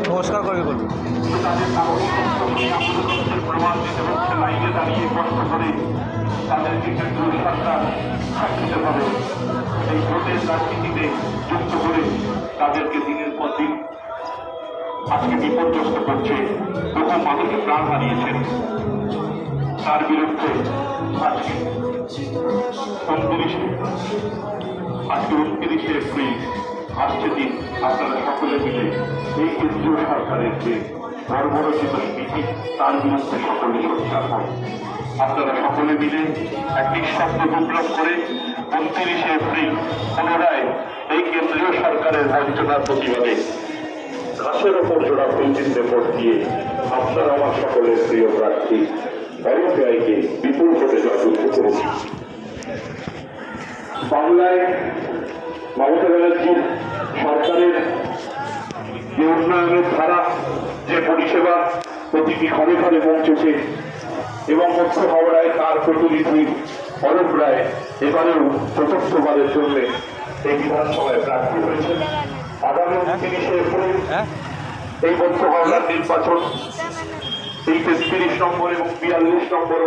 নমস্কার করে বলুন। প্রমাণ দিতে হচ্ছে লাইনে দাঁড়িয়ে কষ্ট করে তাদেরকে কেন্দ্রীয় সরকার থাকতে হবে। এই ভোটের রাজনীতিতে যুক্ত করে তাদেরকে দিনের পর দিন আজকে বিপর্যস্ত করছে। বহু মানুষ প্রাণ হারিয়েছেন। তার বিরুদ্ধে আজকে 29 এপ্রিল আসছে দিন আপনারা সকলে মিলে এই কেন্দ্রীয় সরকারের যে বর্বরচিত নীতি তার বিরুদ্ধে সকলে সোচ্চার হয়। আপনারা সকলে মিলে এক নিঃশব্দ বিপ্লব করে 29 এপ্রিল পুনরায় এই কেন্দ্রীয় সরকারের বঞ্চনার প্রতিবাদে ঘাসের ওপর জোড়া ফুল চিহ্নে ভোট দিয়ে আপনার আমার সকলের প্রিয় প্রার্থী অরূপ রায়কে বিপুল ভোটে জয়যুক্ত করেছি। বাংলায় মমতা ব্যানার্জির সরকারের যে উন্নয়নের ধারা, যে পরিষেবা প্রতিটি ঘরে ঘরে পৌঁছেছে এবং মৎস্য হাওড়ায় তার প্রতিনিধি অরূপ রায় এবারেও চতুর্থবারের জন্য এই বিধানসভায় প্রার্থী হয়েছেন। আগামী 29 এপ্রিল এই মৎস্য হাওড়ার নির্বাচন এই 33 নম্বর এবং 42 নম্বর